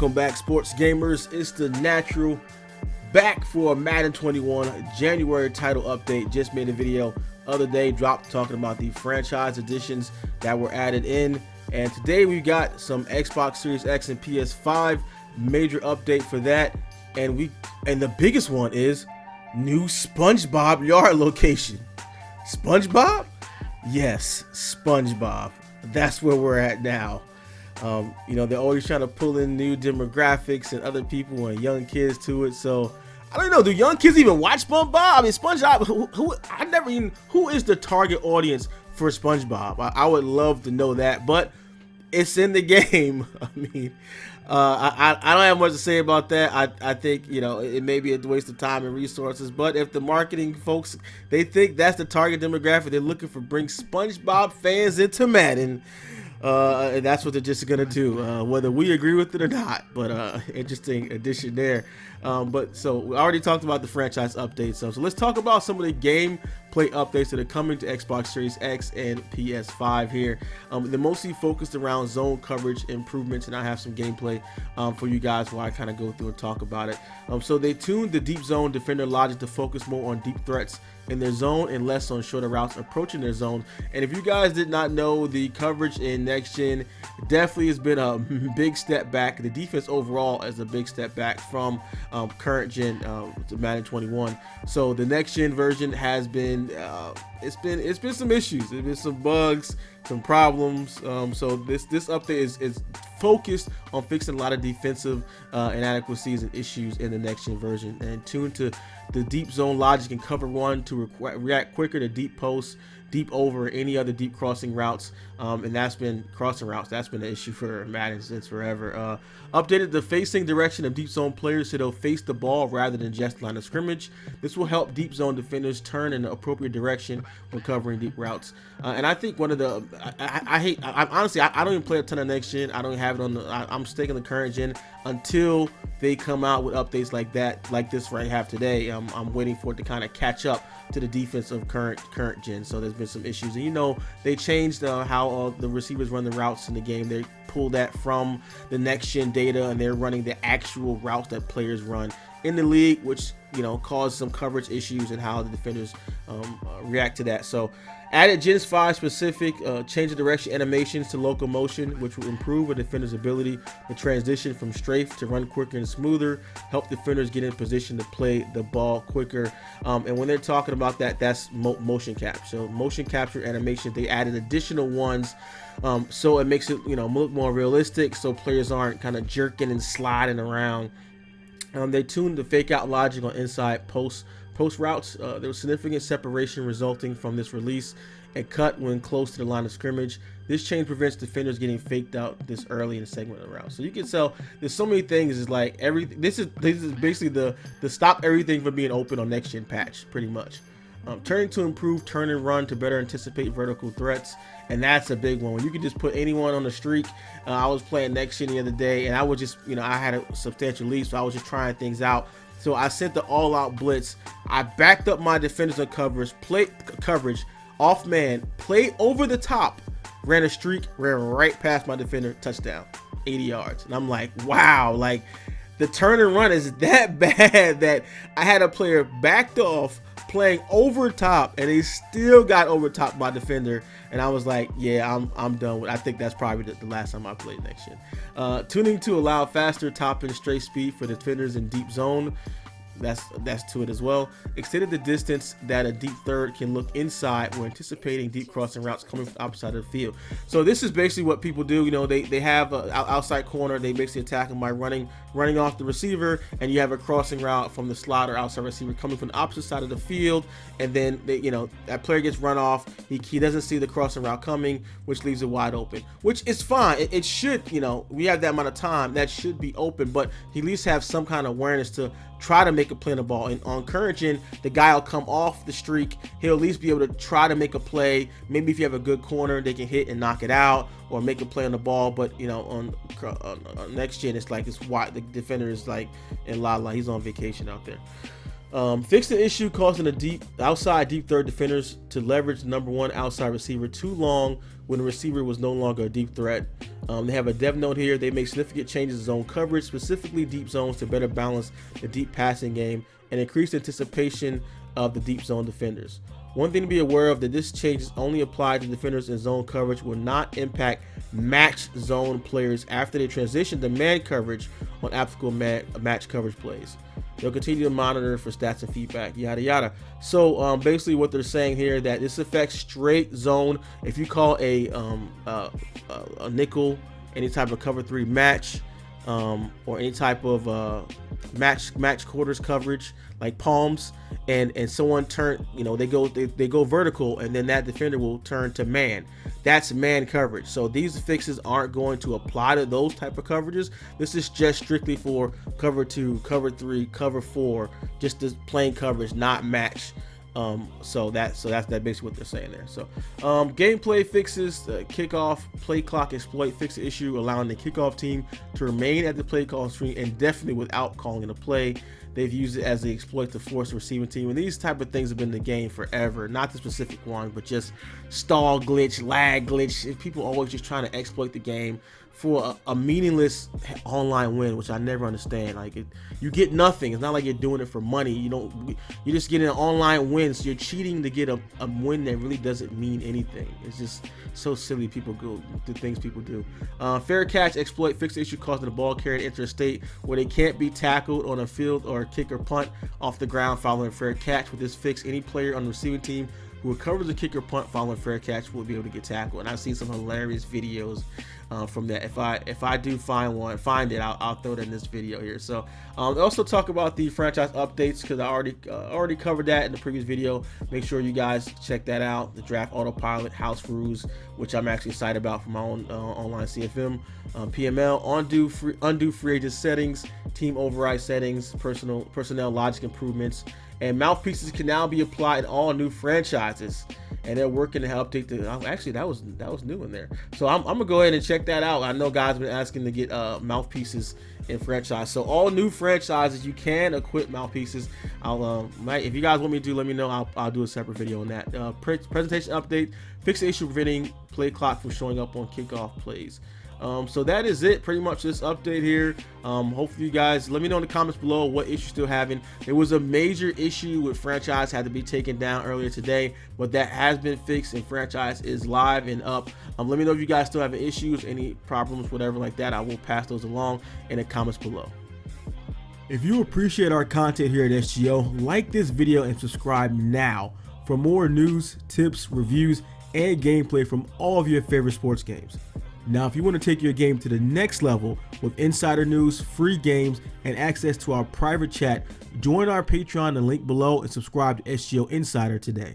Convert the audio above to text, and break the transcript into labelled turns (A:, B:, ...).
A: Welcome back, sports gamers. It's the Natural back for a Madden 21 January title update. Just made a video other day, dropped talking about the franchise editions that were added in, and today we got some Xbox Series X and PS5 major update for that, and the biggest one is new Spongebob yard location. Spongebob? Yes, Spongebob. That's where we're at now. They're always trying to pull in new demographics and other people and young kids to it. So I don't know. Do young kids even watch SpongeBob? I mean, SpongeBob. Who is the target audience for SpongeBob? I would love to know that, but it's in the game. I mean, I don't have much to say about that. I think it may be a waste of time and resources, but if the marketing folks they think that's the target demographic, they're looking for bring SpongeBob fans into Madden. And that's what they're just gonna do, whether we agree with it or not. But interesting addition there. So we already talked about the franchise updates. So let's talk about some of the gameplay updates that are coming to Xbox Series X and PS5 here. They're mostly focused around zone coverage improvements, and I have some gameplay for you guys while I kind of go through and talk about it. So they tuned the deep zone defender logic to focus more on deep threats in their zone and less on shorter routes approaching their zone. And if you guys did not know, the coverage in next gen definitely has been a big step back. The defense overall is a big step back from current gen to Madden 21. So the next gen version has been it's been some issues. There's been some bugs, some problems. So this update is focused on fixing a lot of defensive inadequacies and issues in the next gen version, and tuned to the deep zone logic and cover one to react quicker to deep posts, deep over, any other deep crossing routes. And that's been an issue for Madden since forever. Updated the facing direction of deep zone players so they'll face the ball rather than just line of scrimmage. This will help deep zone defenders turn in the appropriate direction when covering deep routes. And I think one of the honestly I don't even play a ton of next gen. I don't have it on I'm sticking the current gen until they come out with updates like that, like this right have today. I'm waiting for it to kind of catch up to the defense of current gen. So there's been some issues, and they changed how the receivers run the routes in the game. They pull that from the next gen data, and they're running the actual routes that players run in the league, which caused some coverage issues and how the defenders react to that. So added Gen 5 specific change of direction animations to Locomotion, which will improve a defender's ability to transition from strafe to run quicker and smoother, help defenders get in position to play the ball quicker. And when they're talking about that, that's motion capture. So motion capture animation, they added additional ones, so it makes it look more realistic, so players aren't kind of jerking and sliding around. They tuned the fake out logic on inside post routes. There was significant separation resulting from this release and cut when close to the line of scrimmage. This change prevents defenders getting faked out this early in the segment of the route. So you can tell there's so many things. Is like everything. This is basically the stop everything from being open on next gen patch, pretty much. Turning to improve turn and run to better anticipate vertical threats, and that's a big one. When you can just put anyone on the streak. I was playing next gen the other day, and I was just I had a substantial lead, so I was just trying things out. So I sent the all-out blitz. I backed up my defenders on coverage, off man, played over the top, ran a streak, ran right past my defender, touchdown, 80 yards. And I'm like, wow, like the turn and run is that bad that I had a player backed off playing over top, and he still got over top my defender. And I was like, yeah, I'm done with it. I think that's probably the last time I played next gen. Tuning to allow faster top and straight speed for defenders in deep zone. That's to it as well. Extended the distance that a deep third can look inside when anticipating deep crossing routes coming from the opposite side of the field. So this is basically what people do. They have an outside corner. They basically attack them by running off the receiver, and you have a crossing route from the slot or outside receiver coming from the opposite side of the field, and then that player gets run off. He doesn't see the crossing route coming, which leaves it wide open, which is fine. It should, we have that amount of time, that should be open, but he at least have some kind of awareness to try to make a play on the ball. And on current gen, the guy will come off the streak. He'll at least be able to try to make a play. Maybe if you have a good corner, they can hit and knock it out or make a play on the ball. But on next gen, it's like it's wide. The defender is like in la la. He's on vacation out there. Fix the issue causing the outside deep third defenders to leverage the number one outside receiver too long when the receiver was no longer a deep threat. They have a dev note here. They make significant changes to zone coverage, specifically deep zones, to better balance the deep passing game and increase anticipation of the deep zone defenders. One thing to be aware of, that this change is only applied to defenders in zone coverage, will not impact match zone players after they transition to man coverage on applicable match coverage plays. They'll continue to monitor for stats and feedback, yada yada. So basically what they're saying here, that this affects straight zone. If you call a nickel any type of cover 3 match, or any type of match quarters coverage like palms, and someone turn, they go vertical, and then that defender will turn to man. That's man coverage. So these fixes aren't going to apply to those type of coverages. This is just strictly for cover 2, cover 3, cover 4, just the plain coverage, not match. So that's basically what they're saying there. So gameplay fixes, kickoff play clock exploit, fix the issue allowing the kickoff team to remain at the play call screen indefinitely without calling a play. They've used it as the exploit to force the receiving team, and these type of things have been in the game forever. Not the specific one, but just stall glitch, lag glitch. People always just trying to exploit the game for a meaningless online win, which I never understand. Like, you get nothing. It's not like you're doing it for money. You just get an online win, so you're cheating to get a win that really doesn't mean anything. It's just so silly. People go the things people do. Fair catch exploit, fix the issue causing the ball carrier to enter a state where they can't be tackled on a field or kick or punt off the ground following a fair catch. With this fix, any player on the receiving team who recovers a kick or punt following a fair catch will be able to get tackled. And I've seen some hilarious videos from that. If I do find it, I'll throw it in this video here. So also talk about the franchise updates, because I already covered that in the previous video. Make sure you guys check that out. The draft autopilot, house rules, which I'm actually excited about for my own online CFM, PML, undo free agent settings, team override settings, personnel logic improvements, and mouthpieces can now be applied in all new franchises. And they're working to update the. Actually, that was new in there. So I'm gonna go ahead and check that out. I know guys have been asking to get mouthpieces in franchise. So all new franchises, you can equip mouthpieces. If you guys want me to do, let me know. I'll do a separate video on that. Presentation update: fix the issue preventing play clock from showing up on kickoff plays. So that is it, pretty much, this update here. Hopefully you guys let me know in the comments below what issue you're still having. There was a major issue with franchise had to be taken down earlier today, but that has been fixed and franchise is live and up. Let me know if you guys still have issues, any problems, whatever like that. I will pass those along in the comments below. If you appreciate our content here at SGO, like this video and subscribe now for more news, tips, reviews, and gameplay from all of your favorite sports games. Now, if you want to take your game to the next level with insider news, free games, and access to our private chat, join our Patreon, the link below, and subscribe to SGO Insider today.